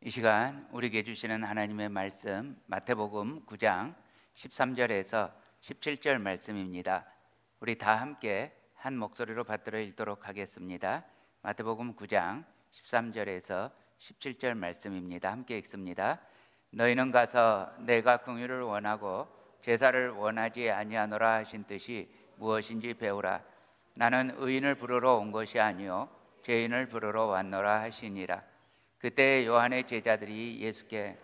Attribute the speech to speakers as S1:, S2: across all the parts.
S1: 이 시간 우리에게 주시는 하나님의 말씀 마태복음 9장 13절에서 17절 말씀입니다. 우리 다 함께 한 목소리로 받들어 읽도록 하겠습니다. 마태복음 9장 13절에서 17절 말씀입니다. 함께 읽습니다. 너희는 가서 내가 긍휼을 원하고 제사를 원하지 아니하노라 하신 뜻이 무엇인지 배우라. 나는 의인을 부르러 온 것이 아니요 죄인을 부르러 왔노라 하시니라. 그때 요한의 제자들이 예수께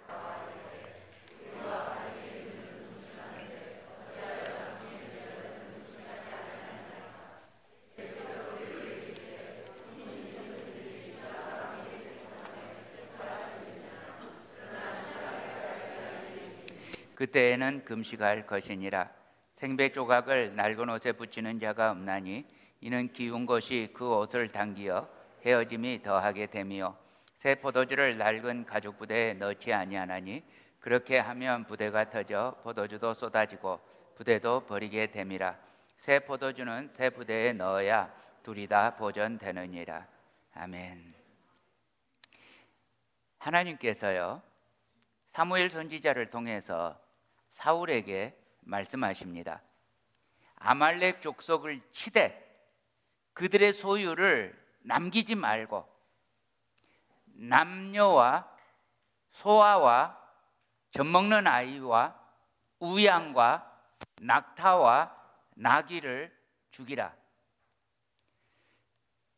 S1: 그때에는 금식할 것이니라. 생배 조각을 낡은 옷에 붙이는 자가 없나니 이는 기운 것이 그 옷을 당기어 헤어짐이 더하게 됨이요 새 포도주를 낡은 가죽 부대에 넣지 아니하나니 그렇게 하면 부대가 터져 포도주도 쏟아지고 부대도 버리게 됨이라. 새 포도주는 새 부대에 넣어야 둘이 다 보존되느니라. 아멘. 하나님께서요 사무엘 선지자를 통해서 사울에게 말씀하십니다. 아말렉 족속을 치되 그들의 소유를 남기지 말고 남녀와 소아와 젖먹는 아이와 우양과 낙타와 나귀를 죽이라.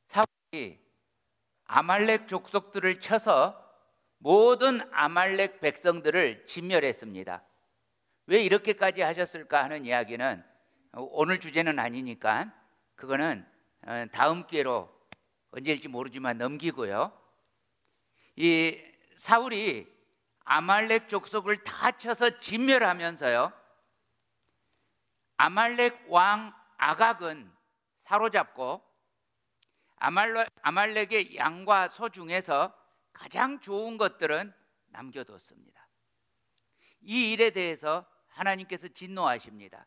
S1: 사울이 아말렉 족속들을 쳐서 모든 아말렉 백성들을 진멸했습니다. 왜 이렇게까지 하셨을까 하는 이야기는 오늘 주제는 아니니까 그거는 다음 기회로 언제일지 모르지만 넘기고요. 이 사울이 아말렉 족속을 다 쳐서 진멸하면서요 아말렉 왕 아각은 사로잡고 아말렉의 양과 소 중에서 가장 좋은 것들은 남겨뒀습니다. 이 일에 대해서 하나님께서 진노하십니다.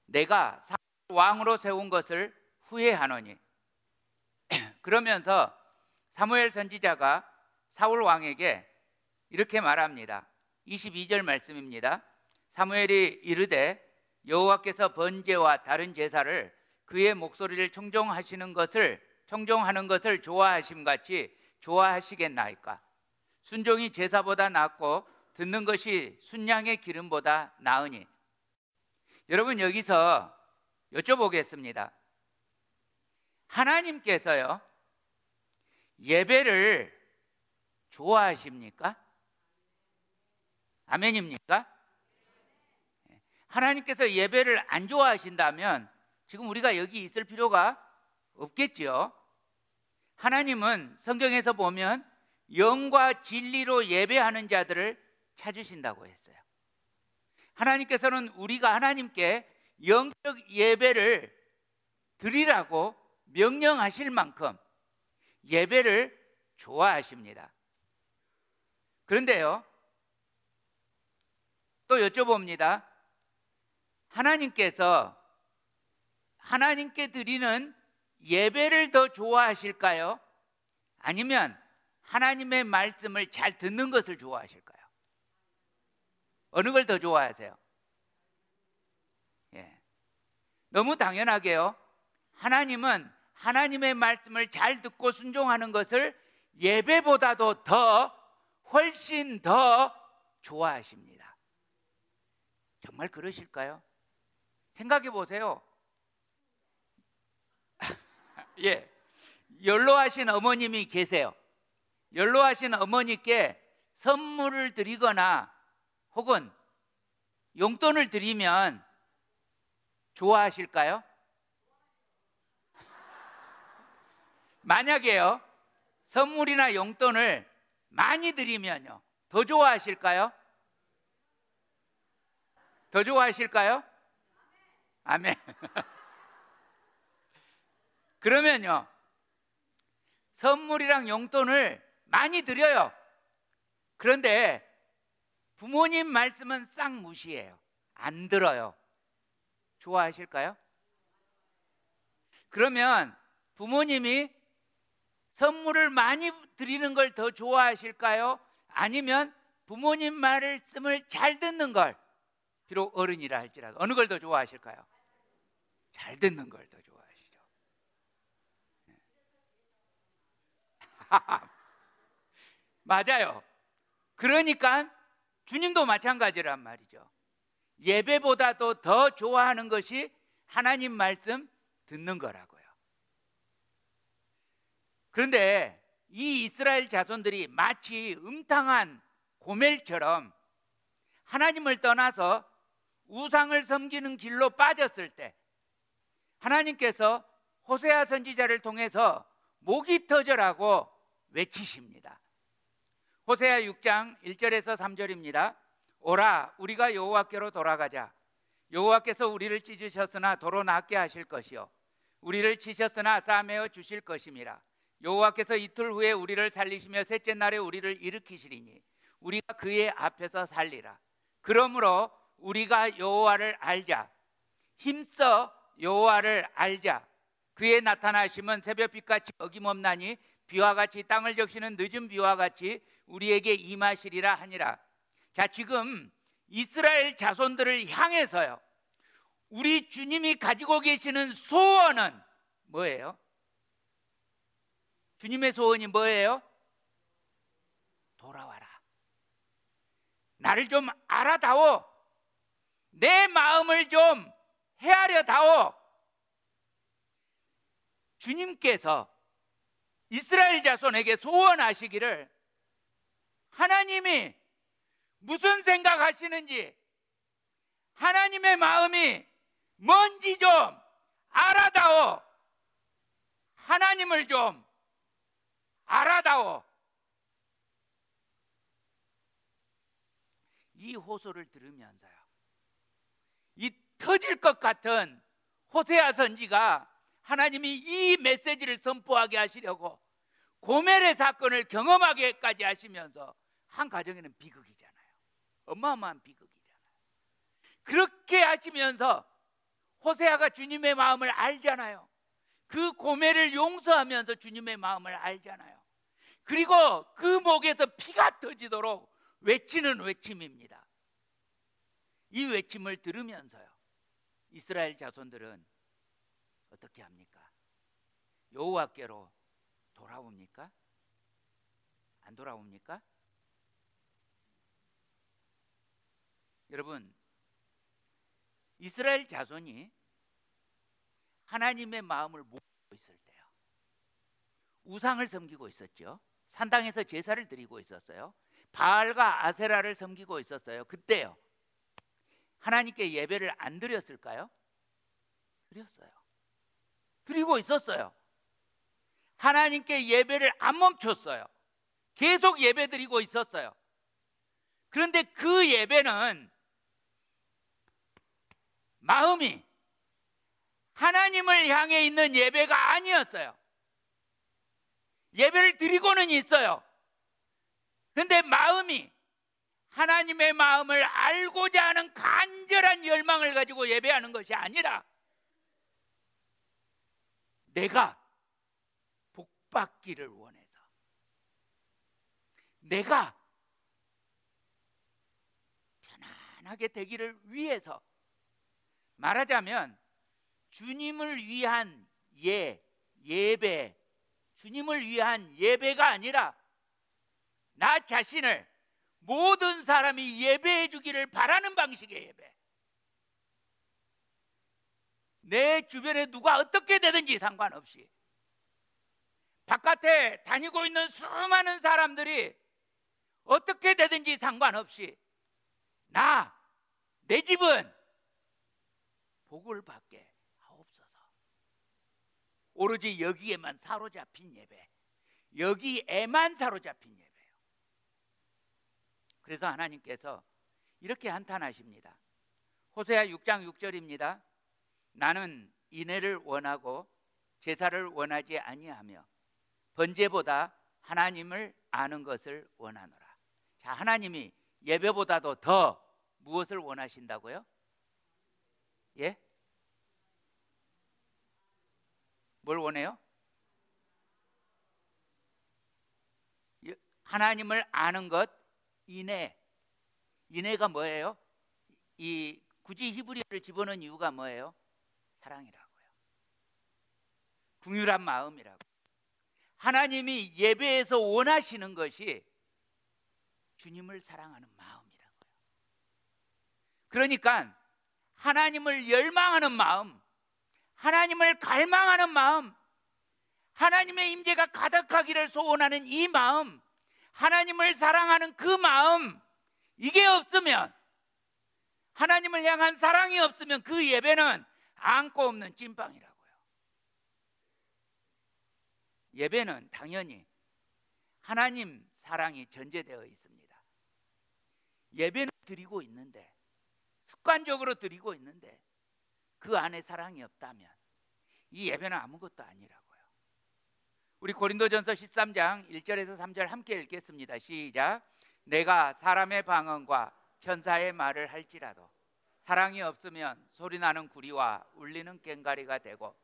S1: 내가 사울 왕으로 세운 것을 후회하노니. 그러면서 사무엘 선지자가 사울 왕에게 이렇게 말합니다. 22절 말씀입니다. 사무엘이 이르되 여호와께서 번제와 다른 제사를 그의 목소리를 청종하는 것을 좋아하심같이 좋아하시겠나이까. 순종이 제사보다 낫고 듣는 것이 순양의 기름보다 나으니. 여러분 여기서 여쭤보겠습니다. 하나님께서요 예배를 좋아하십니까? 아멘입니까? 하나님께서 예배를 안 좋아하신다면 지금 우리가 여기 있을 필요가 없겠죠. 하나님은 성경에서 보면 영과 진리로 예배하는 자들을 찾으신다고 했어요. 하나님께서는 우리가 하나님께 영적 예배를 드리라고 명령하실 만큼 예배를 좋아하십니다. 그런데요 또 여쭤봅니다. 하나님께서 하나님께 드리는 예배를 더 좋아하실까요? 아니면 하나님의 말씀을 잘 듣는 것을 좋아하실까요? 어느 걸 더 좋아하세요? 너무 당연하게요 하나님은 하나님의 말씀을 잘 듣고 순종하는 것을 예배보다도 훨씬 더 좋아하십니다. 정말 그러실까요? 생각해 보세요. 연로하신 어머님이 계세요. 연로하신 어머니께 선물을 드리거나 혹은 용돈을 드리면 좋아하실까요? 만약에요 선물이나 용돈을 많이 드리면요 더 좋아하실까요? 더 좋아하실까요? 아멘. 그러면요 선물이랑 용돈을 많이 드려요. 그런데 부모님 말씀은 싹 무시해요. 안 들어요. 좋아하실까요? 그러면 부모님이 선물을 많이 드리는 걸 더 좋아하실까요? 아니면 부모님 말씀을 잘 듣는 걸, 비록 어른이라 할지라도 어느 걸 더 좋아하실까요? 잘 듣는 걸 더 좋아하시죠. 맞아요. 그러니까 주님도 마찬가지란 말이죠. 예배보다도 더 좋아하는 것이 하나님 말씀 듣는 거라고요. 그런데 이 이스라엘 자손들이 마치 음탕한 고멜처럼 하나님을 떠나서 우상을 섬기는 길로 빠졌을 때 하나님께서 호세아 선지자를 통해서 목이 터져라고 외치십니다. 호세아 6장 1절에서 3절입니다. 오라, 우리가 여호와께로 돌아가자. 여호와께서 우리를 찢으셨으나 도로 낫게 하실 것이요 우리를 치셨으나 싸매어 주실 것임이라. 여호와께서 이틀 후에 우리를 살리시며 셋째 날에 우리를 일으키시리니 우리가 그의 앞에서 살리라. 그러므로 우리가 여호와를 알자. 힘써 여호와를 알자. 그의 나타나심은 새벽빛같이 어김없나니 비와 같이 땅을 적시는 늦은 비와 같이 우리에게 임하시리라 하니라. 자, 지금 이스라엘 자손들을 향해서요, 우리 주님이 가지고 계시는 소원은 뭐예요? 주님의 소원이 뭐예요? 돌아와라. 나를 좀 알아다오. 내 마음을 좀 헤아려다오. 주님께서 이스라엘 자손에게 소원하시기를 하나님이 무슨 생각하시는지, 하나님의 마음이 뭔지 좀 알아다오. 하나님을 좀 알아다오. 이 호소를 들으면서요, 이 터질 것 같은 호세아 선지가 하나님이 이 메시지를 선포하게 하시려고 고멜의 사건을 경험하게까지 하시면서 한 가정에는 비극이잖아요. 어마어마한 비극이잖아요. 그렇게 하시면서 호세아가 주님의 마음을 알잖아요. 그 고멜을 용서하면서 주님의 마음을 알잖아요. 그리고 그 목에서 피가 터지도록 외치는 외침입니다. 이 외침을 들으면서요, 이스라엘 자손들은 어떻게 합니까? 여호와께로 돌아옵니까? 안 돌아옵니까? 여러분, 이스라엘 자손이 하나님의 마음을 모르고 있을 때요, 우상을 섬기고 있었죠. 산당에서 제사를 드리고 있었어요. 바알과 아세라를 섬기고 있었어요. 그때요, 하나님께 예배를 안 드렸을까요? 드렸어요. 드리고 있었어요. 하나님께 예배를 안 멈췄어요. 계속 예배 드리고 있었어요. 그런데 그 예배는 마음이 하나님을 향해 있는 예배가 아니었어요. 예배를 드리고는 있어요. 그런데 마음이 하나님의 마음을 알고자 하는 간절한 열망을 가지고 예배하는 것이 아니라 내가 복받기를 원해서, 내가 편안하게 되기를 위해서, 말하자면 주님을 위한 예배, 주님을 위한 예배가 아니라 나 자신을 모든 사람이 예배해 주기를 바라는 방식의 예배. 내 주변에 누가 어떻게 되든지 상관없이, 바깥에 다니고 있는 수많은 사람들이 어떻게 되든지 상관없이 내 집은 복을 받게 하옵소서. 오로지 여기에만 사로잡힌 예배, 여기에만 사로잡힌 예배예요. 그래서 하나님께서 이렇게 한탄하십니다. 호세아 6장 6절입니다. 나는 인애를 원하고 제사를 원하지 아니하며 번제보다 하나님을 아는 것을 원하노라. 자, 하나님이 예배보다도 더 무엇을 원하신다고요? 예? 뭘 원해요? 하나님을 아는 것, 인애가 뭐예요? 이 굳이 히브리어를 집어넣은 이유가 뭐예요? 사랑이라고요. 긍휼한 마음이라고. 하나님이 예배에서 원하시는 것이 주님을 사랑하는 마음이라고요. 그러니까 하나님을 열망하는 마음, 하나님을 갈망하는 마음, 하나님의 임재가 가득하기를 소원하는 이 마음, 하나님을 사랑하는 그 마음, 이게 없으면, 하나님을 향한 사랑이 없으면 그 예배는 안고 없는 찐빵이라고요. 예배는 당연히 하나님 사랑이 전제되어 있습니다. 예배는 드리고 있는데, 습관적으로 드리고 있는데 그 안에 사랑이 없다면 이 예배는 아무것도 아니라고요. 우리 고린도전서 13장 1절에서 3절 함께 읽겠습니다. 시작. 내가 사람의 방언과 천사의 말을 할지라도 사랑이 없으면 소리나는 구리와 울리는 꽹과리가 되고,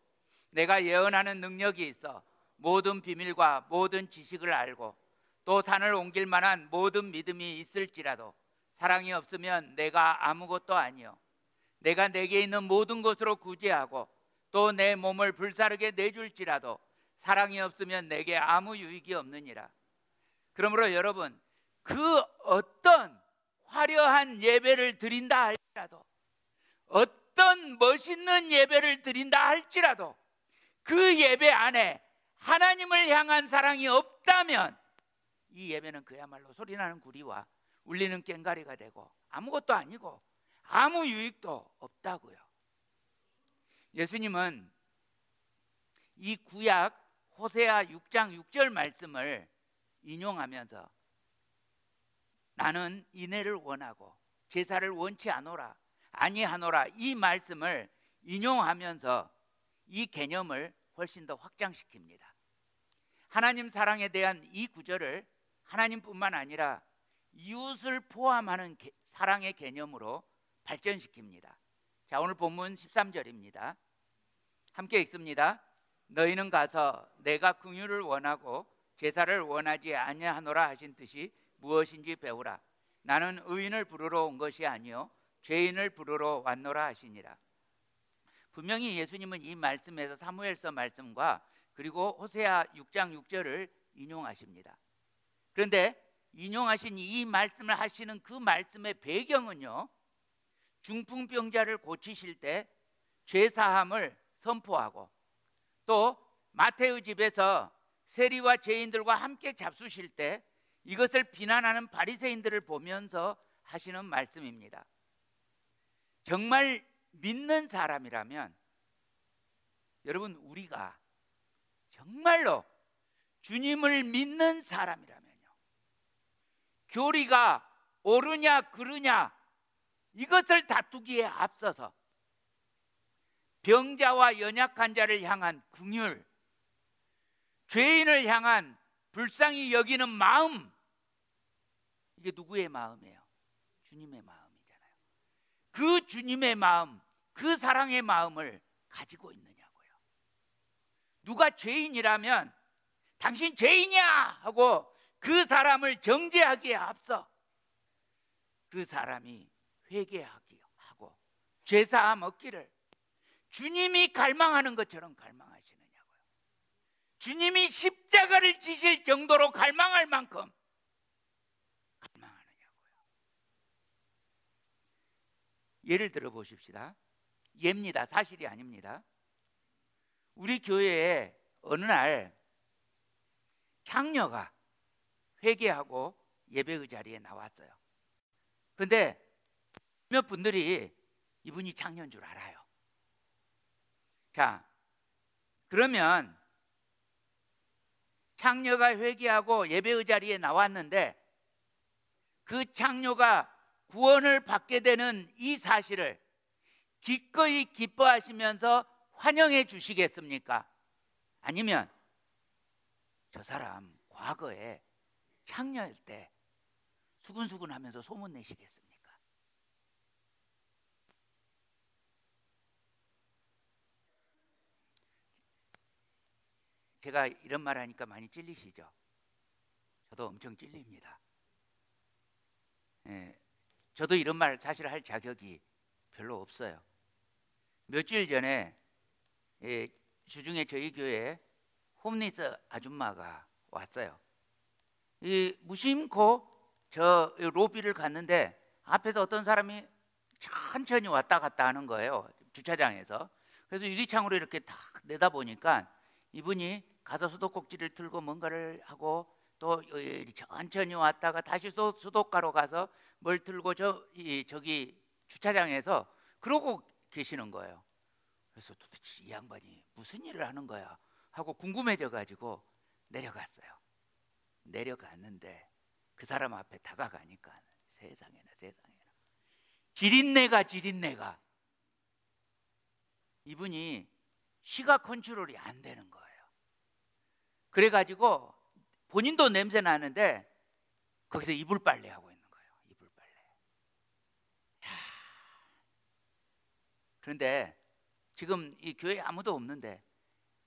S1: 내가 예언하는 능력이 있어 모든 비밀과 모든 지식을 알고 또 산을 옮길 만한 모든 믿음이 있을지라도 사랑이 없으면 내가 아무것도 아니요, 내가 내게 있는 모든 것으로 구제하고 또 내 몸을 불사르게 내줄지라도 사랑이 없으면 내게 아무 유익이 없느니라. 그러므로 여러분, 그 어떤 화려한 예배를 드린다 할지라도, 어떤 멋있는 예배를 드린다 할지라도 그 예배 안에 하나님을 향한 사랑이 없다면 이 예배는 그야말로 소리나는 구리와 울리는 꽹과리가 되고 아무것도 아니고 아무 유익도 없다고요. 예수님은 이 구약 호세아 6장 6절 말씀을 인용하면서 나는 인애를 원하고 제사를 원치 아니하노라 이 말씀을 인용하면서 이 개념을 훨씬 더 확장시킵니다. 하나님 사랑에 대한 이 구절을 하나님뿐만 아니라 이웃을 포함하는 사랑의 개념으로 발전시킵니다. 자, 오늘 본문 13절입니다. 함께 읽습니다. 너희는 가서 내가 긍휼을 원하고 제사를 원하지 아니하노라 하신 뜻이 무엇인지 배우라. 나는 의인을 부르러 온 것이 아니요 죄인을 부르러 왔노라 하시니라. 분명히 예수님은 이 말씀에서 사무엘서 말씀과 그리고 호세아 6장 6절을 인용하십니다. 그런데 인용하신 이 말씀을 하시는 그 말씀의 배경은요, 중풍병자를 고치실 때 죄사함을 선포하고 또 마태의 집에서 세리와 죄인들과 함께 잡수실 때 이것을 비난하는 바리새인들을 보면서 하시는 말씀입니다. 정말 믿는 사람이라면, 여러분, 우리가 정말로 주님을 믿는 사람이라면요, 교리가 옳으냐 그르냐 이것을 다투기에 앞서서 병자와 연약한 자를 향한 긍휼, 죄인을 향한 불쌍히 여기는 마음, 이게 누구의 마음이에요? 주님의 마음이잖아요. 그 주님의 마음, 그 사랑의 마음을 가지고 있느냐고요. 누가 죄인이라면 당신 죄인이야 하고 그 사람을 정죄하기에 앞서 그 사람이 회개하기 하고 죄사함 얻기를 주님이 갈망하는 것처럼 갈망하시느냐고요. 주님이 십자가를 지실 정도로 갈망할 만큼 갈망하느냐고요. 예를 들어 보십시다. 예입니다. 사실이 아닙니다. 우리 교회에 어느 날 장녀가 회개하고 예배의 자리에 나왔어요. 그런데 몇 분들이 이분이 장녀인 줄 알아요. 자, 그러면 장녀가 회개하고 예배의 자리에 나왔는데 그 장녀가 구원을 받게 되는 이 사실을 기꺼이 기뻐하시면서 환영해 주시겠습니까? 아니면 저 사람 과거에 장녀일 때 수근수근 하면서 소문 내시겠습니까? 제가 이런 말 하니까 많이 찔리시죠? 저도 엄청 찔립니다. 예, 저도 이런 말 사실 할 자격이 별로 없어요. 며칠 전에 주중에 저희 교회에 홈리스 아줌마가 왔어요. 무심코 저 로비를 갔는데 앞에서 어떤 사람이 천천히 왔다 갔다 하는 거예요. 주차장에서. 그래서 유리창으로 이렇게 딱 내다보니까 이분이 가서 수도꼭지를 들고 뭔가를 하고 또 천천히 왔다가 다시 또 수도가로 가서 뭘 들고 저기 주차장에서 그러고 계시는 거예요. 그래서 도대체 이 양반이 무슨 일을 하는 거야 하고 궁금해져 가지고 내려갔어요. 내려갔는데 그 사람 앞에 다가가니까 세상에나 지린내가 이분이 시각 컨트롤이 안 되는 거예요. 그래가지고 본인도 냄새 나는데 거기서 이불 빨래 하고 있는 거예요. 이불 빨래. 그런데 지금 이 교회에 아무도 없는데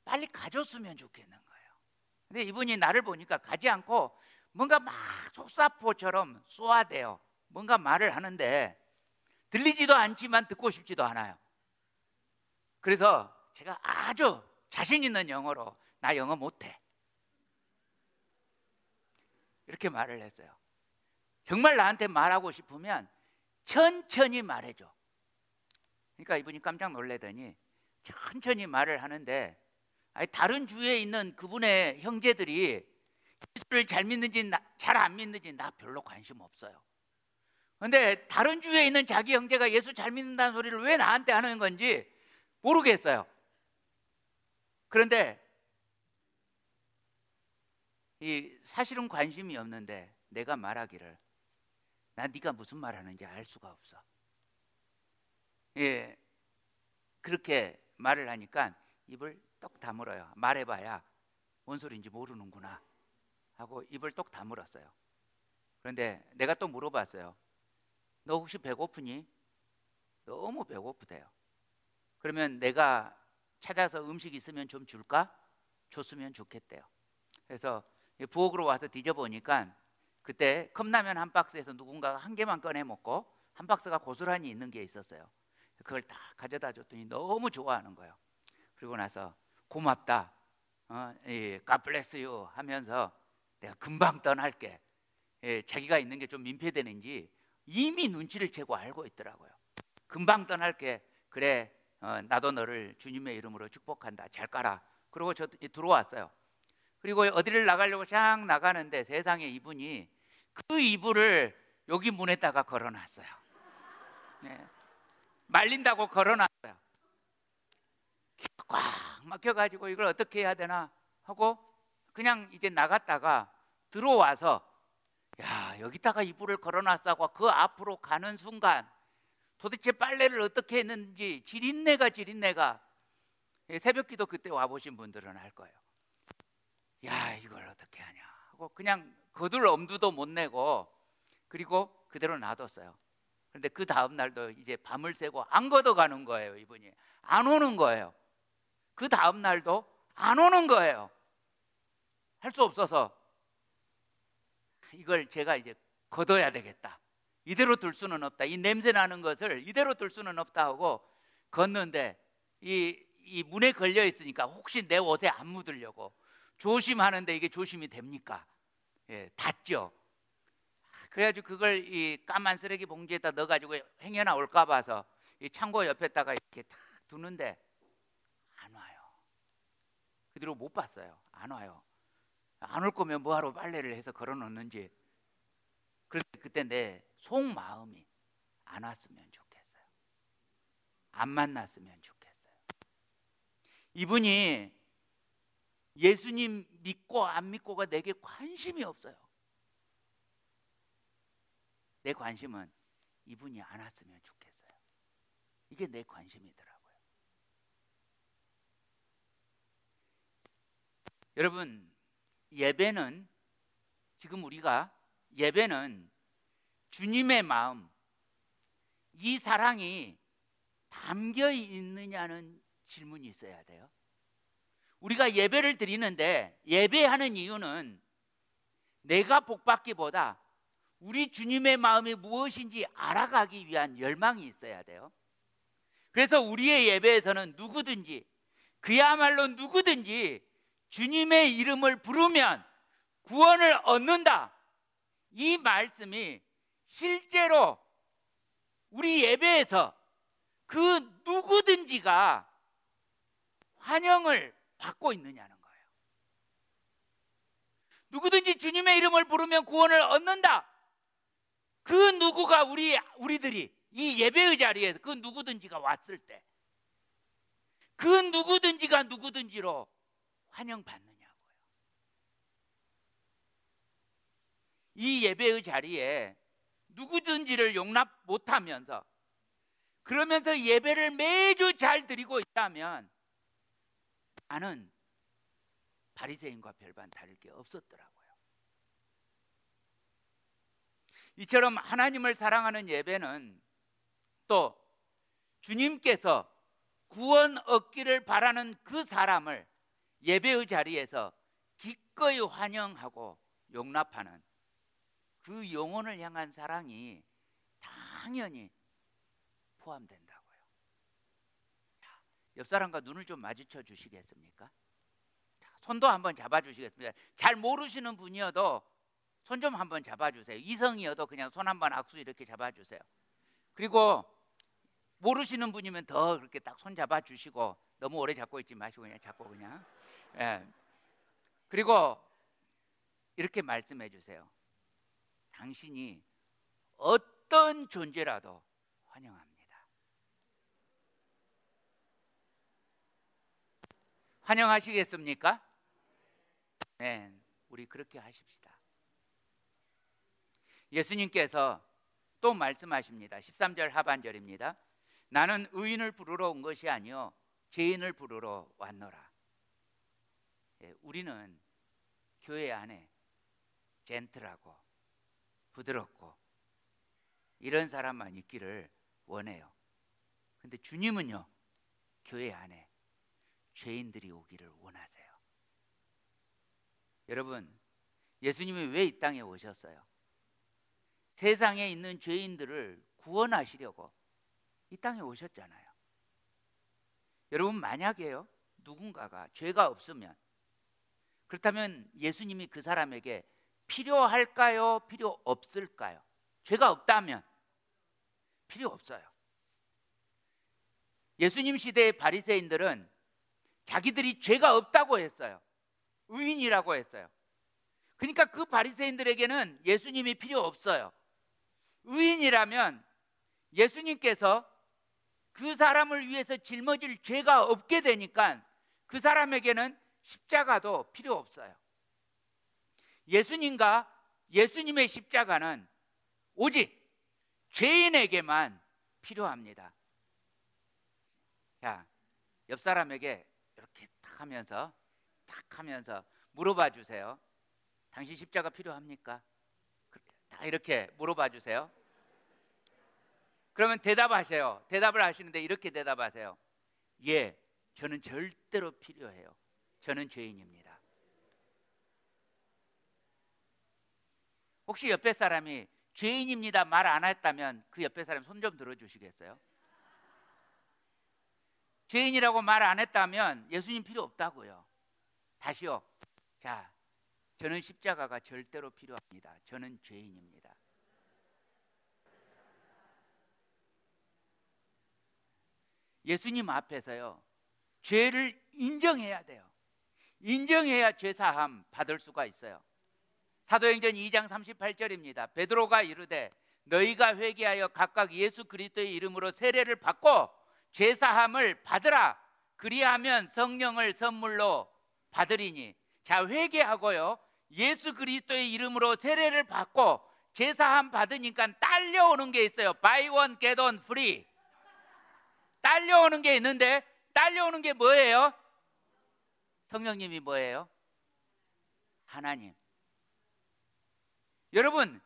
S1: 빨리 가줬으면 좋겠는 거예요. 근데 이분이 나를 보니까 가지 않고 뭔가 막 속사포처럼 쏘아대요. 뭔가 말을 하는데 들리지도 않지만 듣고 싶지도 않아요. 그래서 제가 아주 자신 있는 영어로 나 영어 못해 이렇게 말을 했어요. 정말 나한테 말하고 싶으면 천천히 말해줘. 그러니까 이분이 깜짝 놀라더니 천천히 말을 하는데 다른 주위에 있는 그분의 형제들이 예수를 잘 믿는지 잘 안 믿는지 나 별로 관심 없어요. 그런데 다른 주위에 있는 자기 형제가 예수 잘 믿는다는 소리를 왜 나한테 하는 건지 모르겠어요. 그런데 사실은 관심이 없는데 내가 말하기를 나 네가 무슨 말 하는지 알 수가 없어. 그렇게 말을 하니까 입을 똑 다물어요. 말해봐야 뭔 소리인지 모르는구나 하고 입을 똑 다물었어요. 그런데 내가 또 물어봤어요. 너 혹시 배고프니? 너무 배고프대요. 그러면 내가 찾아서 음식 있으면 좀 줄까? 줬으면 좋겠대요. 그래서 부엌으로 와서 뒤져보니까 그때 컵라면 한 박스에서 누군가가 한 개만 꺼내 먹고 한 박스가 고스란히 있는 게 있었어요. 그걸 다 가져다 줬더니 너무 좋아하는 거예요. 그리고 나서 고맙다, God bless you 하면서 내가 금방 떠날게. 자기가 있는 게 좀 민폐되는지 이미 눈치를 채고 알고 있더라고요. 금방 떠날게. 그래, 나도 너를 주님의 이름으로 축복한다. 잘 가라. 그리고 저 들어왔어요. 그리고 어디를 나가려고 쫙 나가는데 세상에 이분이 그 이불을 여기 문에다가 걸어놨어요. 말린다고 걸어놨어요. 기가 꽉 막혀가지고 이걸 어떻게 해야 되나 하고 그냥 이제 나갔다가 들어와서 야, 여기다가 이불을 걸어놨다고 그 앞으로 가는 순간 도대체 빨래를 어떻게 했는지 지린내가 새벽기도 그때 와보신 분들은 알 거예요. 야, 이걸 어떻게 하냐 하고 그냥 거들 엄두도 못 내고 그리고 그대로 놔뒀어요. 그런데 그 다음 날도 이제 밤을 새고 안 걷어가는 거예요. 이분이 안 오는 거예요. 그 다음 날도 안 오는 거예요. 할 수 없어서 이걸 제가 이제 걷어야 되겠다. 이대로 둘 수는 없다. 이 냄새 나는 것을 이대로 둘 수는 없다 하고 걷는데 이 문에 걸려 있으니까 혹시 내 옷에 안 묻으려고 조심하는데 이게 조심이 됩니까? 닿죠. 그래가지고 그걸 이 까만 쓰레기 봉지에다 넣어가지고 행여 나올까 봐서 이 창고 옆에다가 이렇게 탁 두는데 안 와요. 그 뒤로 못 봤어요. 안 와요. 안 올 거면 뭐하러 빨래를 해서 걸어놓는지. 그런데 그때 내 속마음이 안 왔으면 좋겠어요. 안 만났으면 좋겠어요. 이분이 예수님 믿고 안 믿고가 내게 관심이 없어요. 내 관심은 이분이 안 왔으면 좋겠어요. 이게 내 관심이더라고요. 여러분, 지금 우리가 예배는 주님의 마음, 이 사랑이 담겨 있느냐는 질문이 있어야 돼요. 우리가 예배를 드리는데 예배하는 이유는 내가 복받기보다 우리 주님의 마음이 무엇인지 알아가기 위한 열망이 있어야 돼요. 그래서 우리의 예배에서는 누구든지, 그야말로 누구든지 주님의 이름을 부르면 구원을 얻는다. 이 말씀이 실제로 우리 예배에서 그 누구든지가 환영을 받고 있느냐는 거예요. 누구든지 주님의 이름을 부르면 구원을 얻는다. 그 누구가 우리들이 이 예배의 자리에서 그 누구든지가 왔을 때 그 누구든지가 누구든지로 환영받느냐고요. 이 예배의 자리에 누구든지를 용납 못하면서 그러면서 예배를 매주 잘 드리고 있다면 나는 바리새인과 별반 다를 게 없었더라고요. 이처럼 하나님을 사랑하는 예배는 또 주님께서 구원 얻기를 바라는 그 사람을 예배의 자리에서 기꺼이 환영하고 용납하는 그 영혼을 향한 사랑이 당연히 포함된다고요. 옆 사람과 눈을 좀 마주쳐 주시겠습니까? 손도 한번 잡아주시겠습니다. 잘 모르시는 분이어도 손 좀 한번 잡아주세요. 이성이어도 그냥 손 한번 악수 이렇게 잡아주세요. 그리고 모르시는 분이면 더 그렇게 딱 손 잡아주시고 너무 오래 잡고 있지 마시고 그냥 잡고 그냥. 예. 그리고 이렇게 말씀해 주세요. 당신이 어떤 존재라도 환영합니다. 환영하시겠습니까? 네, 우리 그렇게 하십시다. 예수님께서 또 말씀하십니다. 13절 하반절입니다. 나는 의인을 부르러 온 것이 아니요 죄인을 부르러 왔노라. 우리는 교회 안에 젠틀하고 부드럽고 이런 사람만 있기를 원해요. 근데 주님은요, 교회 안에 죄인들이 오기를 원하세요. 여러분, 예수님이 왜 이 땅에 오셨어요? 세상에 있는 죄인들을 구원하시려고 이 땅에 오셨잖아요. 여러분, 만약에요, 누군가가 죄가 없으면, 그렇다면 예수님이 그 사람에게 필요할까요? 필요 없을까요? 죄가 없다면 필요 없어요. 예수님 시대의 바리새인들은 자기들이 죄가 없다고 했어요. 의인이라고 했어요. 그러니까 그 바리새인들에게는 예수님이 필요 없어요. 의인이라면 예수님께서 그 사람을 위해서 짊어질 죄가 없게 되니까 그 사람에게는 십자가도 필요 없어요. 예수님과 예수님의 십자가는 오직 죄인에게만 필요합니다. 자, 옆 사람에게 이렇게 탁 하면서 물어봐 주세요. 당신 십자가 필요합니까? 다 이렇게 물어봐 주세요. 그러면 대답하세요. 대답을 하시는데 이렇게 대답하세요. 예, 저는 절대로 필요해요. 저는 죄인입니다. 혹시 옆에 사람이 죄인입니다 말 안 했다면 그 옆에 사람 손 좀 들어주시겠어요? 죄인이라고 말 안 했다면 예수님 필요 없다고요. 다시요. 자, 저는 십자가가 절대로 필요합니다. 저는 죄인입니다. 예수님 앞에서요, 죄를 인정해야 돼요. 인정해야 죄사함 받을 수가 있어요. 사도행전 2장 38절입니다. 베드로가 이르되 너희가 회개하여 각각 예수 그리스도의 이름으로 세례를 받고 죄사함을 받으라. 그리하면 성령을 선물로 받으리니. 자, 회개하고요, 예수 그리스도의 이름으로 세례를 받고 죄사함 받으니까 딸려오는 게 있어요. Buy one get one free. 딸려오는 게 있는데 딸려오는 게 뭐예요? 성령님이 뭐예요? 하나님. 여러분,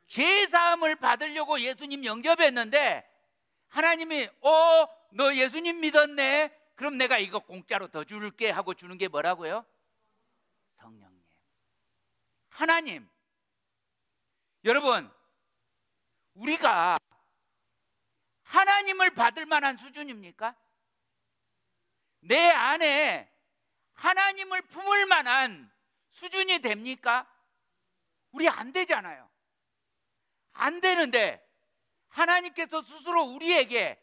S1: 죄사함을 받으려고 예수님 영접했는데 하나님이 너 예수님 믿었네? 그럼 내가 이거 공짜로 더 줄게 하고 주는 게 뭐라고요? 성령님. 하나님. 여러분, 우리가 하나님을 받을 만한 수준입니까? 내 안에 하나님을 품을 만한 수준이 됩니까? 우리 안 되잖아요. 안 되는데 하나님께서 스스로 우리에게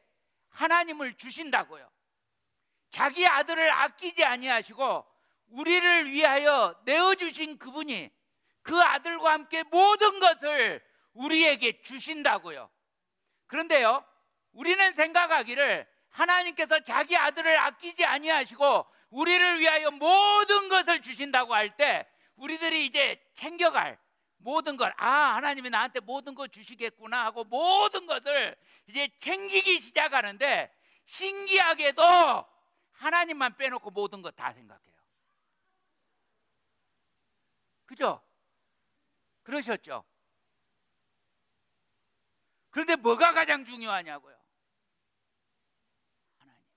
S1: 하나님을 주신다고요. 자기 아들을 아끼지 아니하시고 우리를 위하여 내어주신 그분이 그 아들과 함께 모든 것을 우리에게 주신다고요. 그런데요, 우리는 생각하기를 하나님께서 자기 아들을 아끼지 아니하시고 우리를 위하여 모든 것을 주신다고 할 때 우리들이 이제 챙겨갈 모든 걸, 하나님이 나한테 모든 것 주시겠구나 하고 모든 것을 이제 챙기기 시작하는데, 신기하게도 하나님만 빼놓고 모든 것 다 생각해요. 그죠? 그러셨죠? 그런데 뭐가 가장 중요하냐고요? 하나님이요.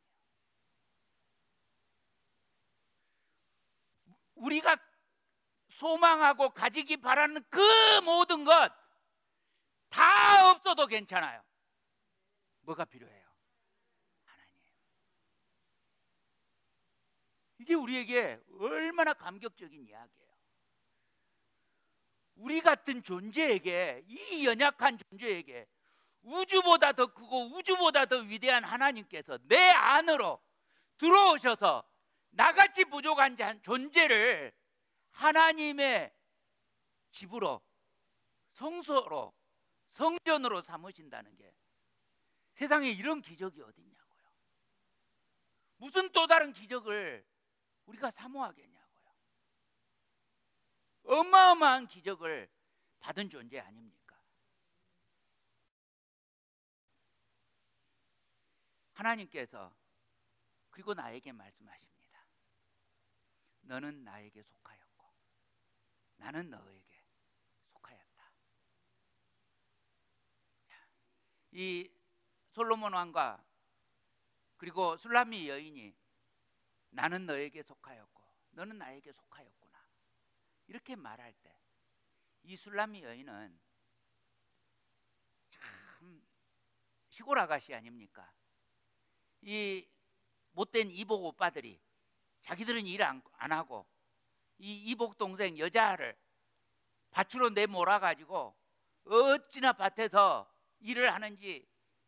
S1: 우리가 소망하고 가지기 바라는 그 모든 것 다 없어도 괜찮아요. 뭐가 필요해요? 하나님. 이게 우리에게 얼마나 감격적인 이야기예요. 우리 같은 존재에게, 이 연약한 존재에게 우주보다 더 크고 우주보다 더 위대한 하나님께서 내 안으로 들어오셔서 나같이 부족한 존재를 하나님의 집으로, 성소로, 성전으로 삼으신다는 게 세상에 이런 기적이 어딨냐고요. 무슨 또 다른 기적을 우리가 사모하겠냐고요. 어마어마한 기적을 받은 존재 아닙니까? 하나님께서 그리고 나에게 말씀하십니다. 너는 나에게 속하였고 나는 너에게 속하였다. 이 솔로몬 왕과 그리고 술람미 여인이 나는 너에게 속하였고 너는 나에게 속하였구나 이렇게 말할 때, 이 술람미 여인은 참 시골 아가씨 아닙니까? 이 못된 이복 오빠들이 자기들은 일 안 하고 이 이복 동생 여자를 밭으로 내몰아가지고 어찌나 밭에서 일을 하는지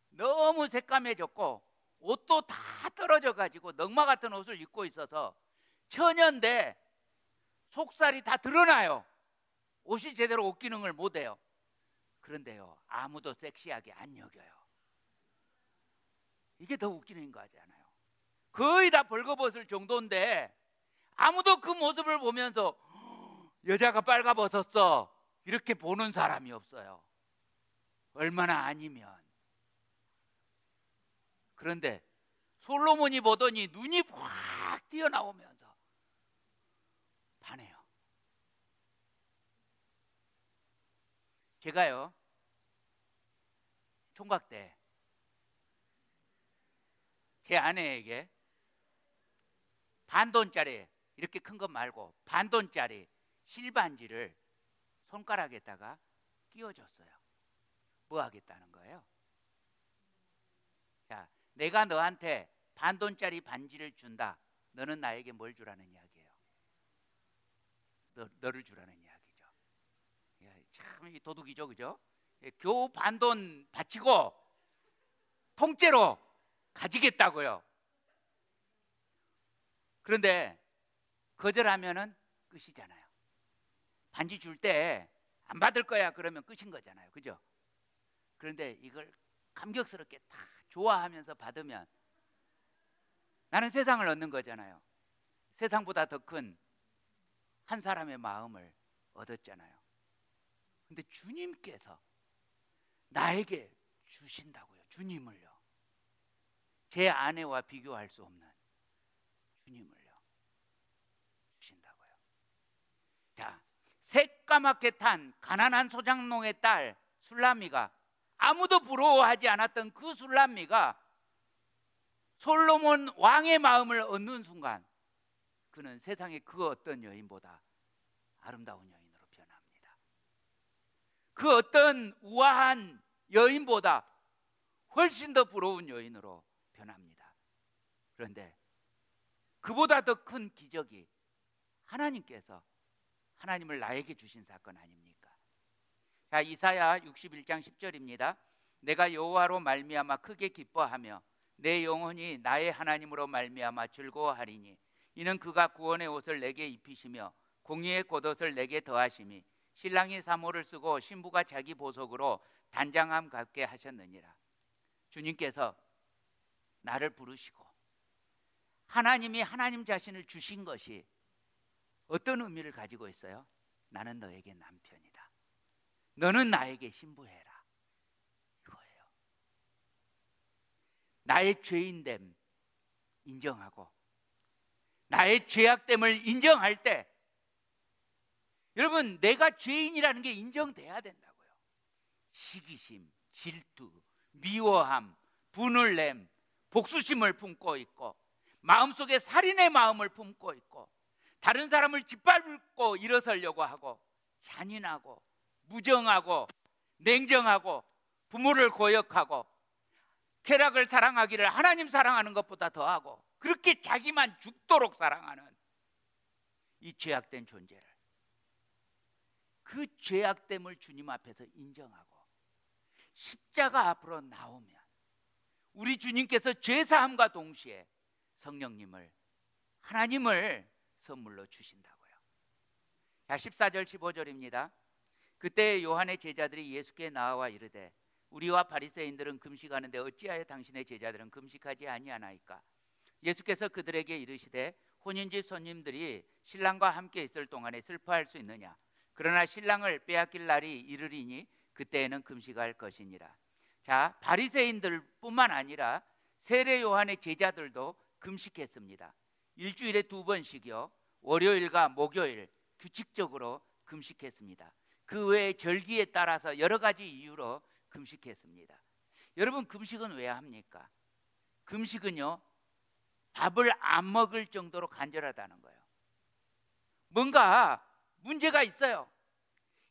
S1: 너무 새까매졌고 옷도 다 떨어져가지고 넝마 같은 옷을 입고 있어서 처녀인데 속살이 다 드러나요. 옷이 제대로 옷 기능을 못해요. 그런데요, 아무도 섹시하게 안 여겨요. 이게 더 웃기는 거 같잖아요. 거의 다 벌거벗을 정도인데 아무도 그 모습을 보면서 여자가 빨가벗었어 이렇게 보는 사람이 없어요. 얼마나 아니면. 그런데 솔로몬이 보더니 눈이 확 튀어나오면서 반해요. 제가요, 총각 때 제 아내에게 반돈짜리, 이렇게 큰 것 말고 반돈짜리 실반지를 손가락에다가 끼워줬어요. 뭐 하겠다는 거예요? 자, 내가 너한테 반돈짜리 반지를 준다. 너는 나에게 뭘 주라는 이야기예요? 너를 주라는 이야기죠. 참 도둑이죠, 그죠? 겨우 반돈 바치고 통째로 가지겠다고요. 그런데 거절하면은 끝이잖아요. 반지 줄 때 안 받을 거야 그러면 끝인 거잖아요, 그죠? 그런데 이걸 감격스럽게 다 좋아하면서 받으면 나는 세상을 얻는 거잖아요. 세상보다 더 큰 한 사람의 마음을 얻었잖아요. 근데 주님께서 나에게 주신다고요. 주님을요. 제 아내와 비교할 수 없는 주님을요 주신다고요. 자, 새까맣게 탄 가난한 소장농의 딸 술람미가, 아무도 부러워하지 않았던 그 술람미가 솔로몬 왕의 마음을 얻는 순간 그는 세상의 그 어떤 여인보다 아름다운 여인으로 변합니다. 그 어떤 우아한 여인보다 훨씬 더 부러운 여인으로 변합니다. 그런데 그보다 더 큰 기적이 하나님께서 하나님을 나에게 주신 사건 아닙니까? 자, 이사야 61장 10절입니다. 내가 여호와로 말미암아 크게 기뻐하며 내 영혼이 나의 하나님으로 말미암아 즐거워하리니 이는 그가 구원의 옷을 내게 입히시며 공의의 겉옷을 내게 더하심이 신랑이 사모를 쓰고 신부가 자기 보석으로 단장함 갖게 하셨느니라. 주님께서 나를 부르시고 하나님이 하나님 자신을 주신 것이 어떤 의미를 가지고 있어요? 나는 너에게 남편이다. 너는 나에게 신부해라. 이거예요. 나의 죄인됨 인정하고 나의 죄악됨을 인정할 때 여러분, 내가 죄인이라는 게 인정돼야 된다고요. 시기심, 질투, 미워함, 분을 냄, 복수심을 품고 있고 마음속에 살인의 마음을 품고 있고 다른 사람을 짓밟고 일어서려고 하고 잔인하고 무정하고 냉정하고 부모를 고역하고 쾌락을 사랑하기를 하나님 사랑하는 것보다 더하고 그렇게 자기만 죽도록 사랑하는 이 죄악된 존재를, 그 죄악됨을 주님 앞에서 인정하고 십자가 앞으로 나오면 우리 주님께서 죄사함과 동시에 성령님을, 하나님을 선물로 주신다고요. 자, 14절 15절입니다. 그때 요한의 제자들이 예수께 나와 이르되 우리와 바리새인들은 금식하는데 어찌하여 당신의 제자들은 금식하지 아니하나이까? 예수께서 그들에게 이르시되 혼인집 손님들이 신랑과 함께 있을 동안에 슬퍼할 수 있느냐? 그러나 신랑을 빼앗길 날이 이르리니 그때에는 금식할 것이니라. 자, 바리새인들뿐만 아니라 세례 요한의 제자들도 금식했습니다. 일주일에 2번씩이요. 월요일과 목요일 규칙적으로 금식했습니다. 그 외에 절기에 따라서 여러 가지 이유로 금식했습니다. 여러분, 금식은 왜 합니까? 금식은요, 밥을 안 먹을 정도로 간절하다는 거예요. 뭔가 문제가 있어요.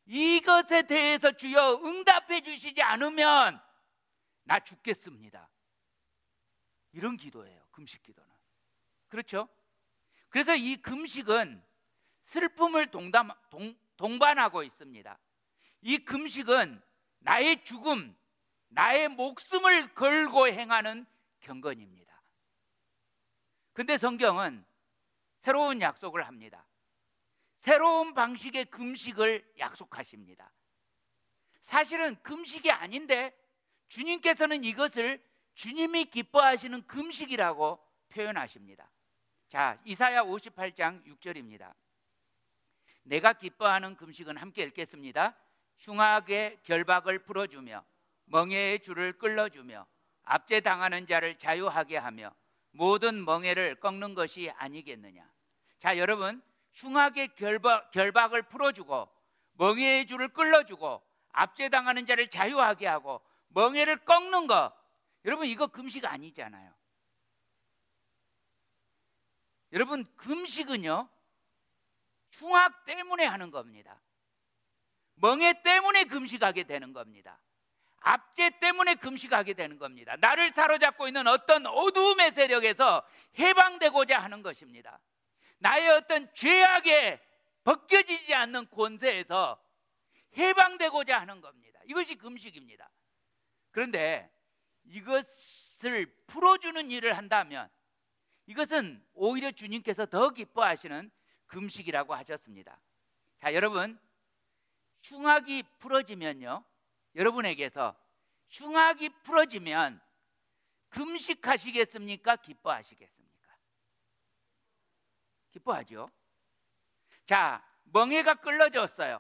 S1: 이것에 대해서 주여 응답해 주시지 않으면 나 죽겠습니다. 이런 기도예요, 금식 기도는. 그렇죠? 그래서 이 금식은 슬픔을 동반하고 있습니다. 이 금식은 나의 죽음, 나의 목숨을 걸고 행하는 경건입니다. 근데 성경은 새로운 약속을 합니다. 새로운 방식의 금식을 약속하십니다. 사실은 금식이 아닌데 주님께서는 이것을 주님이 기뻐하시는 금식이라고 표현하십니다. 자, 이사야 58장 6절입니다. 내가 기뻐하는 금식은 함께 읽겠습니다. 흉악의 결박을 풀어주며 멍에의 줄을 끌어주며 압제당하는 자를 자유하게 하며 모든 멍에를 꺾는 것이 아니겠느냐. 자, 여러분, 흉악의 결박을 풀어주고 멍에의 줄을 끌어주고 압제당하는 자를 자유하게 하고 멍에를 꺾는 거, 여러분 이거 금식 아니잖아요. 여러분, 금식은요 흉악 때문에 하는 겁니다. 멍에 때문에 금식하게 되는 겁니다. 압제 때문에 금식하게 되는 겁니다. 나를 사로잡고 있는 어떤 어두움의 세력에서 해방되고자 하는 것입니다. 나의 어떤 죄악에 벗겨지지 않는 권세에서 해방되고자 하는 겁니다. 이것이 금식입니다. 그런데 이것을 풀어주는 일을 한다면 이것은 오히려 주님께서 더 기뻐하시는 금식이라고 하셨습니다. 자, 여러분, 흉악이 풀어지면요, 여러분에게서 흉악이 풀어지면 금식하시겠습니까? 기뻐하시겠습니까? 기뻐하죠. 자, 멍에가 끌어졌어요.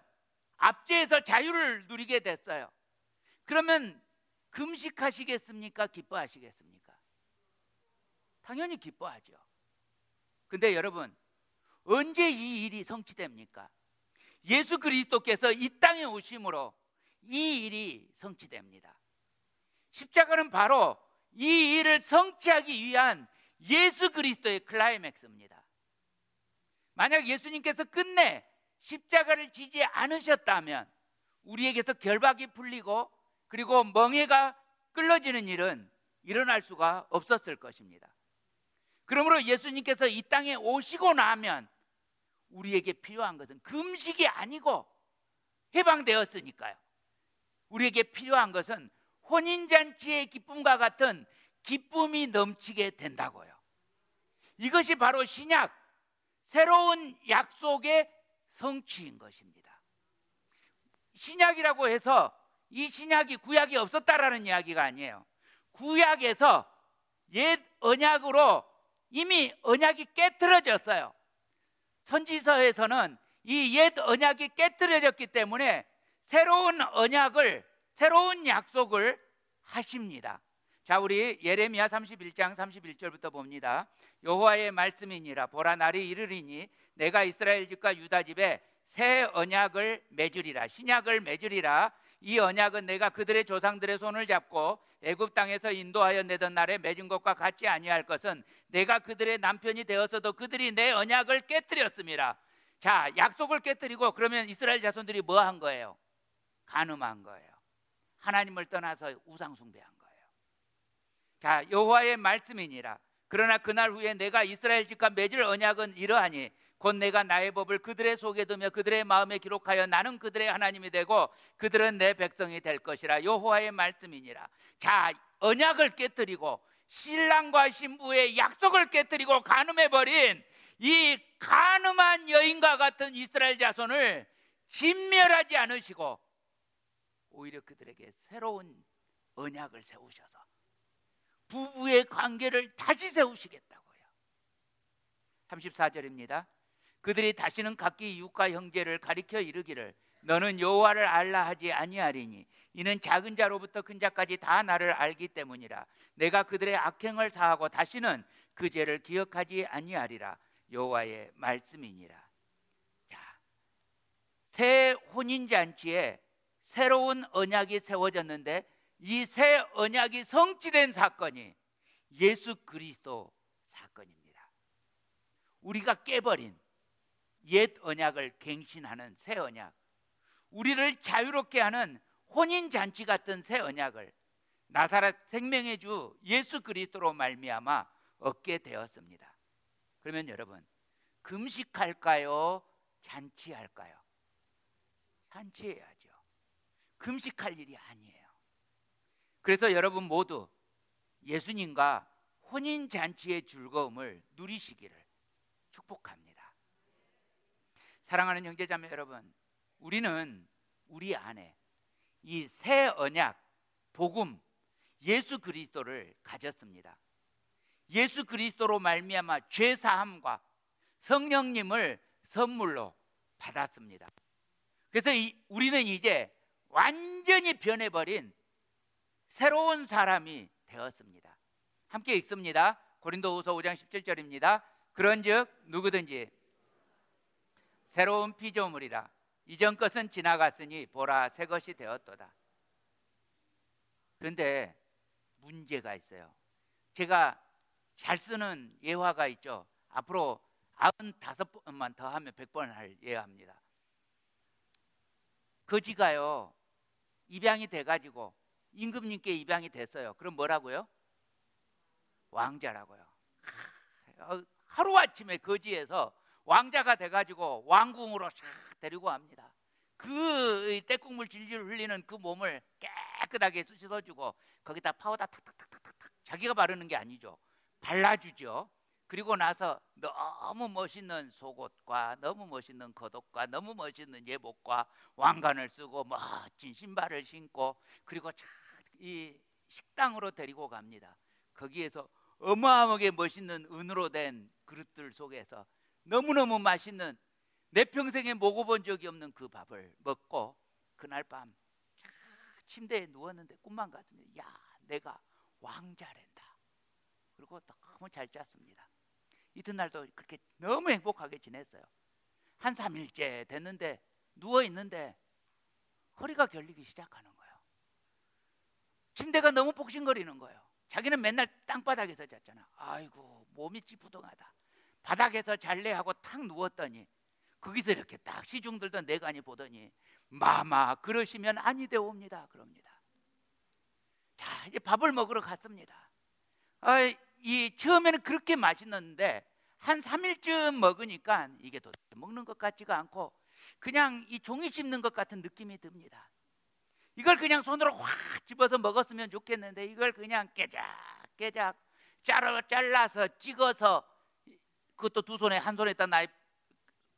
S1: 압제에서 자유를 누리게 됐어요. 그러면 금식하시겠습니까? 기뻐하시겠습니까? 당연히 기뻐하죠. 근데 여러분, 언제 이 일이 성취됩니까? 예수 그리스도께서 이 땅에 오심으로 이 일이 성취됩니다. 십자가는 바로 이 일을 성취하기 위한 예수 그리스도의 클라이맥스입니다. 만약 예수님께서 끝내 십자가를 지지 않으셨다면 우리에게서 결박이 풀리고 그리고 멍에가 끌어지는 일은 일어날 수가 없었을 것입니다. 그러므로 예수님께서 이 땅에 오시고 나면 우리에게 필요한 것은 금식이 아니고 해방되었으니까요. 우리에게 필요한 것은 혼인잔치의 기쁨과 같은 기쁨이 넘치게 된다고요. 이것이 바로 신약, 새로운 약속의 성취인 것입니다. 신약이라고 해서 이 신약이 구약이 없었다라는 이야기가 아니에요. 구약에서 옛 언약으로 이미 언약이 깨트려졌어요. 선지서에서는 이 옛 언약이 깨트려졌기 때문에 새로운 언약을, 새로운 약속을 하십니다. 자, 우리 예레미야 31장 31절부터 봅니다. 여호와의 말씀이니라. 보라, 날이 이르리니 내가 이스라엘 집과 유다 집에 새 언약을 맺으리라. 신약을 맺으리라. 이 언약은 내가 그들의 조상들의 손을 잡고 애굽 땅에서 인도하여 내던 날에 맺은 것과 같지 아니할 것은 내가 그들의 남편이 되어서도 그들이 내 언약을 깨뜨렸음이라. 자, 약속을 깨뜨리고 그러면 이스라엘 자손들이 뭐 한 거예요? 간음한 거예요. 하나님을 떠나서 우상 숭배한 거예요. 자, 여호와의 말씀이니라. 그러나 그날 후에 내가 이스라엘 집과 맺을 언약은 이러하니 곧 내가 나의 법을 그들의 속에 두며 그들의 마음에 기록하여 나는 그들의 하나님이 되고 그들은 내 백성이 될 것이라. 여호와의 말씀이니라. 자, 언약을 깨뜨리고 신랑과 신부의 약속을 깨뜨리고 간음해버린 이 간음한 여인과 같은 이스라엘 자손을 진멸하지 않으시고 오히려 그들에게 새로운 언약을 세우셔서 부부의 관계를 다시 세우시겠다고요. 34절입니다. 그들이 다시는 각기 이웃과 형제를 가리켜 이르기를 너는 여호와를 알라 하지 아니하리니 이는 작은 자로부터 큰 자까지 다 나를 알기 때문이라. 내가 그들의 악행을 사하고 다시는 그 죄를 기억하지 아니하리라. 여호와의 말씀이니라. 자, 새 혼인잔치에 새로운 언약이 세워졌는데 이 새 언약이 성취된 사건이 예수 그리스도 사건입니다. 우리가 깨버린 옛 언약을 갱신하는 새 언약, 우리를 자유롭게 하는 혼인잔치 같은 새 언약을 나사렛 생명의 주 예수 그리스도로 말미암아 얻게 되었습니다. 그러면 여러분, 금식할까요? 잔치할까요? 잔치해야죠. 금식할 일이 아니에요. 그래서 여러분 모두 예수님과 혼인잔치의 즐거움을 누리시기를 축복합니다. 사랑하는 형제자매 여러분, 우리는 우리 안에 이 새 언약, 복음, 예수 그리스도를 가졌습니다. 예수 그리스도로 말미암아 죄 사함과 성령님을 선물로 받았습니다. 그래서 우리는 이제 완전히 변해버린 새로운 사람이 되었습니다. 함께 읽습니다. 고린도후서 5장 17절입니다. 그런즉 누구든지 새로운 피조물이라 이전 것은 지나갔으니 보라 새 것이 되었도다. 그런데 문제가 있어요. 제가 잘 쓰는 예화가 있죠. 앞으로 95번만 더 하면 100번 할 예화입니다. 거지가요 입양이 돼가지고 임금님께 입양이 됐어요. 그럼 뭐라고요? 왕자라고요. 하루아침에 거지에서 왕자가 돼가지고 왕궁으로 샥 데리고 갑니다. 그 떼국물 질질 흘리는 그 몸을 깨끗하게 씻어주고 거기다 파우더 탁탁탁탁탁 자기가 바르는 게 아니죠. 발라주죠. 그리고 나서 너무 멋있는 속옷과 너무 멋있는 겉옷과 너무 멋있는 예복과 왕관을 쓰고 멋진 신발을 신고 그리고 이 식당으로 데리고 갑니다. 거기에서 어마어마하게 멋있는 은으로 된 그릇들 속에서 너무너무 맛있는 내 평생에 먹어본 적이 없는 그 밥을 먹고 그날 밤 침대에 누웠는데 꿈만 같습니다. 야, 내가 왕자랜다. 그리고 너무 잘 잤습니다. 이튿날도 그렇게 너무 행복하게 지냈어요. 한 3일째 됐는데 누워있는데 허리가 결리기 시작하는 거예요. 침대가 너무 폭신거리는 거예요. 자기는 맨날 땅바닥에서 잤잖아. 아이고 몸이 찌뿌둥하다. 바닥에서 잘래 하고 탁 누웠더니 거기서 이렇게 딱 시중들던 내간이 보더니 마마 그러시면 아니되옵니다. 그럽니다. 자, 이제 밥을 먹으러 갔습니다. 처음에는 그렇게 맛있는데 한 3일쯤 먹으니까 이게 도대체 먹는 것 같지가 않고 그냥 이 종이 씹는 것 같은 느낌이 듭니다. 이걸 그냥 손으로 확 집어서 먹었으면 좋겠는데 이걸 그냥 깨작깨작 잘라서 찍어서, 그것도 두 손에, 한 손에다 나이프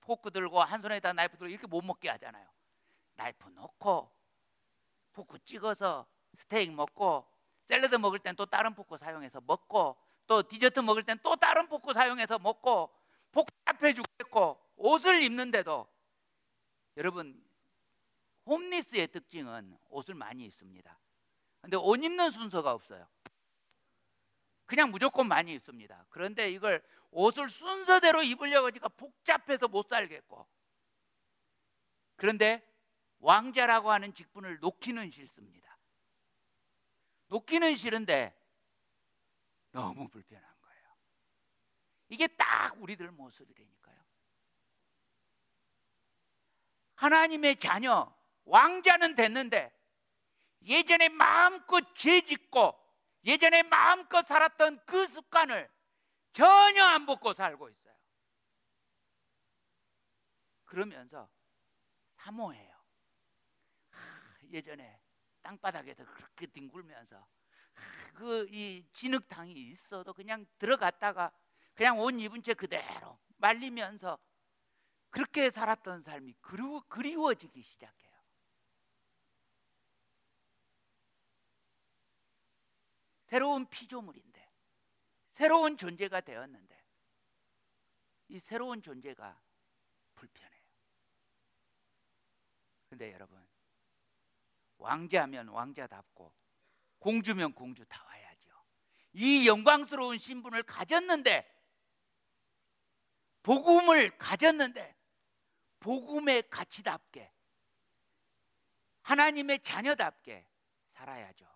S1: 포크 들고 한 손에다 나이프 들고 이렇게 못 먹게 하잖아요. 나이프 놓고 포크 찍어서 스테이크 먹고, 샐러드 먹을 땐 또 다른 포크 사용해서 먹고, 또 디저트 먹을 땐 또 다른 포크 사용해서 먹고, 복잡해 죽겠고, 옷을 입는데도, 여러분 홈리스의 특징은 옷을 많이 입습니다. 근데 옷 입는 순서가 없어요. 그냥 무조건 많이 입습니다. 그런데 이걸 옷을 순서대로 입으려고 하니까 복잡해서 못 살겠고, 그런데 왕자라고 하는 직분을 놓기는 싫습니다. 놓기는 싫은데 너무 불편한 거예요. 이게 딱 우리들 모습이라니까요. 하나님의 자녀, 왕자는 됐는데 예전에 마음껏 죄짓고 예전에 마음껏 살았던 그 습관을 전혀 안 벗고 살고 있어요. 그러면서 사모해요. 예전에 땅바닥에서 그렇게 뒹굴면서 이 진흙탕이 있어도 그냥 들어갔다가 그냥 옷 입은 채 그대로 말리면서 그렇게 살았던 삶이 그리워지기 시작해요. 새로운 피조물인데, 새로운 존재가 되었는데 이 새로운 존재가 불편해요. 근데 여러분, 왕자면 왕자답고 공주면 공주다워야죠. 이 영광스러운 신분을 가졌는데, 복음을 가졌는데 복음의 가치답게 하나님의 자녀답게 살아야죠.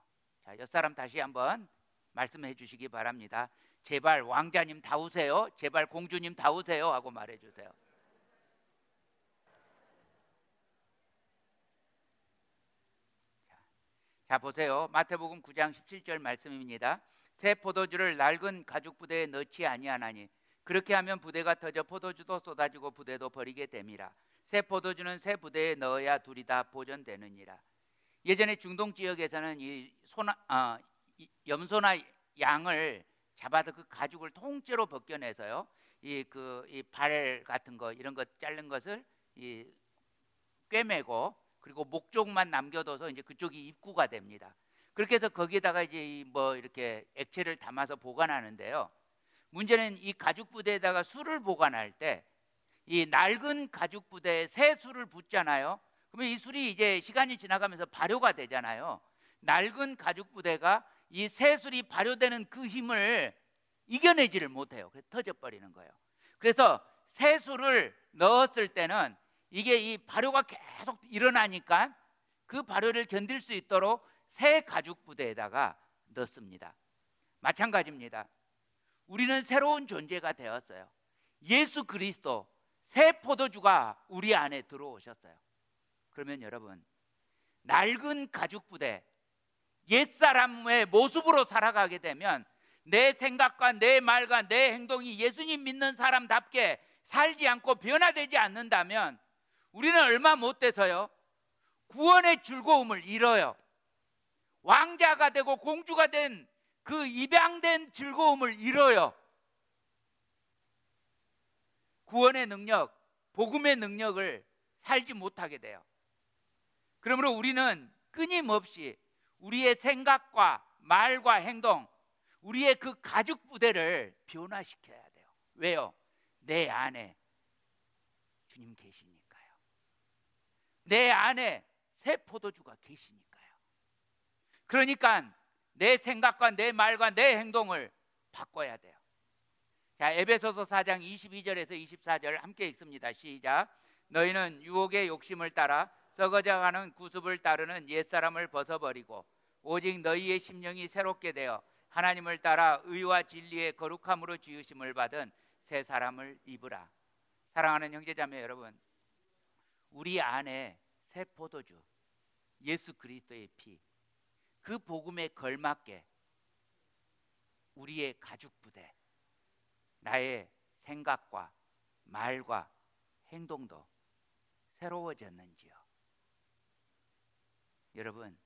S1: 자, 옆사람 다시 한번 말씀해 주시기 바랍니다. 제발 왕자님 다우세요. 제발 공주님 다우세요 하고 말해 주세요. 자, 보세요. 마태복음 9장 17절 말씀입니다. 새 포도주를 낡은 가죽 부대에 넣지 아니하나니 그렇게 하면 부대가 터져 포도주도 쏟아지고 부대도 버리게 됨이라. 새 포도주는 새 부대에 넣어야 둘이 다 보존되느니라. 예전에 중동 지역에서는 염소나 양을 잡아서 그 가죽을 통째로 벗겨내서요, 이 발 같은 거 이런 거 자른 것을 꿰매고 그리고 목쪽만 남겨둬서 이제 그쪽이 입구가 됩니다. 그렇게 해서 거기에다가 이제 이렇게 액체를 담아서 보관하는데요. 문제는 이 가죽 부대에다가 술을 보관할 때 이 낡은 가죽 부대에 새 술을 붓잖아요. 그러면 이 술이 이제 시간이 지나가면서 발효가 되잖아요. 낡은 가죽 부대가 이 새 술이 발효되는 그 힘을 이겨내지를 못해요. 그래서 터져버리는 거예요. 그래서 새 술을 넣었을 때는 이게 이 발효가 계속 일어나니까 그 발효를 견딜 수 있도록 새 가죽 부대에다가 넣습니다. 마찬가지입니다. 우리는 새로운 존재가 되었어요. 예수 그리스도 새 포도주가 우리 안에 들어오셨어요. 그러면 여러분, 낡은 가죽 부대 옛사람의 모습으로 살아가게 되면 내 생각과 내 말과 내 행동이 예수님 믿는 사람답게 살지 않고 변화되지 않는다면 우리는 얼마 못 돼서요, 구원의 즐거움을 잃어요. 왕자가 되고 공주가 된 그 입양된 즐거움을 잃어요. 구원의 능력, 복음의 능력을 살지 못하게 돼요. 그러므로 우리는 끊임없이 우리의 생각과 말과 행동, 우리의 그 가죽 부대를 변화시켜야 돼요. 왜요? 내 안에 주님 계시니까요. 내 안에 새 포도주가 계시니까요. 그러니까 내 생각과 내 말과 내 행동을 바꿔야 돼요. 자, 에베소서 4장 22절에서 24절 함께 읽습니다. 시작. 너희는 유혹의 욕심을 따라 썩어져가는 구습을 따르는 옛사람을 벗어버리고 오직 너희의 심령이 새롭게 되어 하나님을 따라 의와 진리의 거룩함으로 지으심을 받은 새 사람을 입으라. 사랑하는 형제자매 여러분, 우리 안에 새 포도주, 예수 그리스도의 피, 그 복음에 걸맞게 우리의 가죽 부대, 나의 생각과 말과 행동도 새로워졌는지요? 여러분,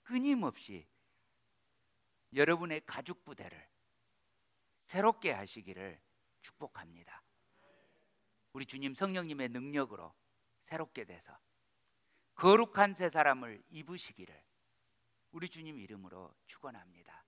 S1: 끊임없이 여러분의 가죽 부대를 새롭게 하시기를 축복합니다. 우리 주님 성령님의 능력으로 새롭게 돼서 거룩한 새 사람을 입으시기를 우리 주님 이름으로 축원합니다.